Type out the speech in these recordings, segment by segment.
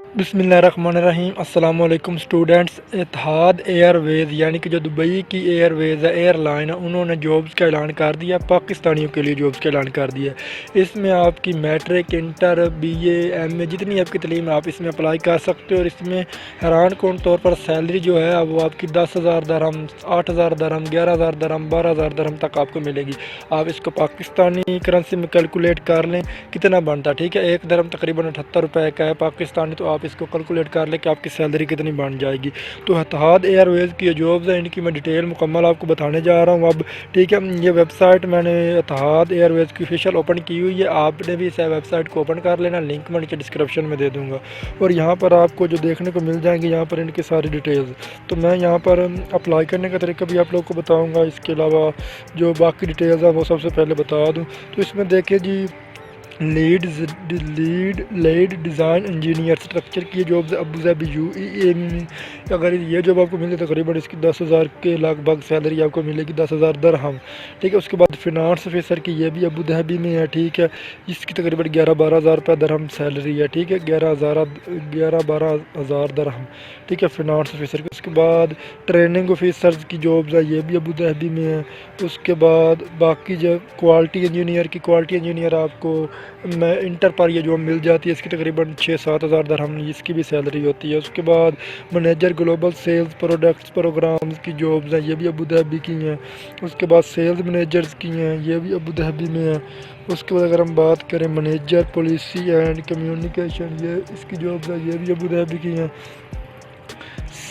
بسم اللہ الرحمن الرحیم۔ السلام علیکم اسٹوڈنٹس۔ اتحاد ایئر ویز یعنی کہ جو دبئی کی ایئر ویز ہے، ایئر لائن ہے، انہوں نے جابس کا اعلان کر دیا، پاکستانیوں کے لیے جابس کا اعلان کر دیا ہے۔ اس میں آپ کی matric, inter, B A, M A جتنی آپ کی تعلیم ہے آپ اس میں اپلائی کر سکتے ہو، اور اس میں حیران کن طور پر سیلری جو ہے وہ آپ کی 10,000 درہم، 8,000 درہم، 11,000 درہم، 12,000 درہم تک آپ کو ملے گی۔ آپ اس کو پاکستانی کرنسی میں کیلکولیٹ کر لیں کتنا بنتا ہے، ٹھیک ہے۔ ایک درہم تقریباً 78 روپے کا ہے پاکستانی، تو آپ اس کو کیلکولیٹ کر لیں کہ آپ کی سیلری کتنی بن جائے گی۔ تو اتحاد ایئر ویز کی جابز ہیں، ان کی میں ڈیٹیل مکمل آپ کو بتانے جا رہا ہوں اب، ٹھیک ہے۔ یہ ویب سائٹ میں نے اتحاد ایئر ویز کی آفیشیل اوپن کی ہوئی ہے، آپ نے بھی اس ویب سائٹ کو اوپن کر لینا، لنک میں نیچے ڈسکرپشن میں دے دوں گا، اور یہاں پر آپ کو جو دیکھنے کو مل جائیں گے یہاں پر ان کی ساری ڈیٹیلز۔ تو میں یہاں پر اپلائی کرنے کا طریقہ بھی آپ لوگوں کو بتاؤں گا، اس کے علاوہ جو باقی ڈیٹیلز ہیں وہ سب سے پہلے بتا دوں۔ تو اس میں دیکھیں جی، لیڈ ڈیزائن انجینئر اسٹرکچر کی جابز ابوظہبی UAE میں۔ اگر یہ جاب آپ کو ملے تقریباً اس کی 10,000 کے لگ بھگ سیلری آپ کو ملے گی، 10,000 درہم، ٹھیک ہے۔ اس کے بعد فنانس آفیسر کی یہ بھی ابوظہبی میں ہے، ٹھیک ہے۔ اس کی تقریباً 11-12 ہزار روپے درہم سیلری ہے، ٹھیک ہے، 11-12 ہزار درہم، ٹھیک ہے، فنانس آفیسر کی۔ اس کے بعد ٹریننگ آفیسرز کی جابز ہے، یہ بھی ابوظہبی میں ہے۔ اس کے بعد باقی جو کوالٹی انجینئر آپ کو میں انٹر پر یہ جو مل جاتی ہے، اس کی تقریباً 6-7 ہزار درہم اس کی بھی سیلری ہوتی ہے۔ اس کے بعد manager global sales products programs کی جابز ہیں، یہ بھی ابوظہبی کی ہیں۔ اس کے بعد سیلز منیجرز کی ہیں، یہ بھی ابوظہبی میں ہیں۔ اس کے بعد اگر ہم بات کریں منیجر پالیسی اینڈ کمیونیکیشن، یہ اس کی جابز ہیں، یہ بھی ابوظہبی کی ہیں۔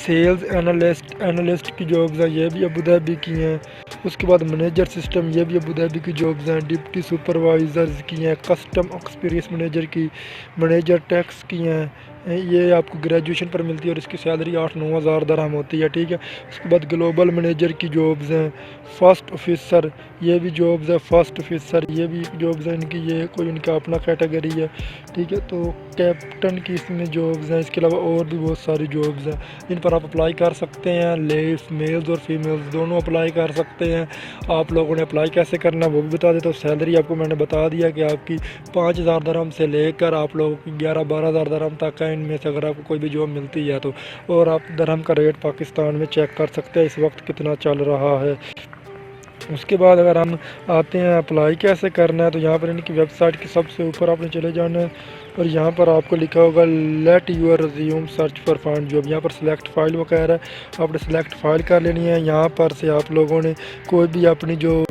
سیلز انالسٹ کی جابز ہیں، یہ بھی ابوظہبی کی ہیں۔ اس کے بعد منیجر سسٹم، یہ بھی ابوظہبی کی جابز ہیں۔ ڈپٹی سپروائزرز کی ہیں، کسٹم ایکسپیرینس منیجر کی، منیجر ٹیکس کی ہیں، یہ آپ کو گریجویشن پر ملتی ہے، اور اس کی سیلری 8-9 ہزار درہم ہوتی ہے، ٹھیک ہے۔ اس کے بعد گلوبل منیجر کی جابز ہیں۔ فرسٹ آفیسر، یہ بھی جابز ہے، فرسٹ آفیسر یہ بھی جابز ہیں ان کی، یہ کوئی ان کا اپنا کیٹیگری ہے، ٹھیک ہے۔ تو کیپٹن کی اس میں جابز ہیں، اس کے علاوہ اور بھی بہت ساری جابز ہیں جن پر آپ اپلائی کر سکتے ہیں۔ میلز اور فیمیلز دونوں اپلائی کر سکتے ہیں۔ آپ لوگوں نے اپلائی کیسے کرنا ہے وہ بھی بتا دیتا ہوں۔ سیلری آپ کو میں نے بتا دیا کہ آپ کی 5,000 درہم سے لے کر آپ لوگوں کی 11-12 ہزار درہم تک ہے، ان میں سے اگر آپ کو کوئی بھی جاب ملتی ہے تو، اور آپ درہم کا ریٹ پاکستان میں چیک کر سکتے ہیں اس وقت کتنا چل رہا ہے۔ اس کے بعد اگر ہم آتے ہیں اپلائی کیسے کرنا ہے، تو یہاں پر ان کی ویب سائٹ کے سب سے اوپر آپ نے چلے جانا ہے، اور یہاں پر آپ کو لکھا ہوگا let your resume search for find job, یہاں پر سلیکٹ فائل وغیرہ ہے، آپ نے سلیکٹ فائل کر لینی ہے۔ یہاں پر سے آپ لوگوں نے کوئی بھی اپنی جو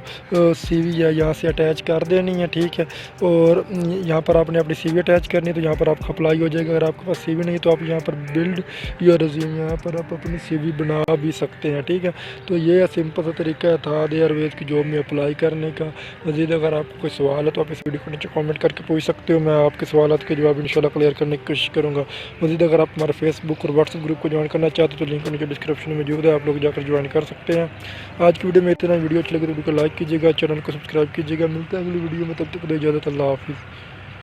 سی وی ہے یہاں سے اٹیچ کر دینی ہے، ٹھیک ہے، اور یہاں پر آپ نے اپنی سی وی اٹیچ کرنی ہے، تو یہاں پر آپ کا اپلائی ہو جائے گا۔ اگر آپ کے پاس سی وی نہیں تو آپ یہاں پر بلڈ یور ریزیوم، یہاں پر آپ اپنی سی وی بنا بھی سکتے ہیں، ٹھیک ہے۔ تو یہ سمپل سا طریقہ ہے اتحاد ایئر ویز کی جاب میں اپلائی کرنے کا۔ مزید اگر آپ کو کوئی سوال ہے تو آپ اس ویڈیو کو نیچے کامنٹ کر کے پوچھ سکتے ہو، میں آپ کے سوالات کے جواب انشاءاللہ کلیئر کرنے کی کوشش کروں گا۔ مزید اگر آپ ہمارے فیس بک اور واٹس ایپ گروپ کو جوائن کرنا چاہتے ہیں تو لنک نیچے ڈسکرپشن میں موجود ہے، آپ لوگ جا کر جوائن کر سکتے ہیں۔ آج کی ویڈیو میں اتنا، ویڈیو اچھی لگے تو ویڈیو کو لائک کیجیے گا، چینل کو سبسکرائب کیجیے گا۔ ملتا ہے اگلی ویڈیو میں، تب تک کے لیے اجازت، اللہ حافظ۔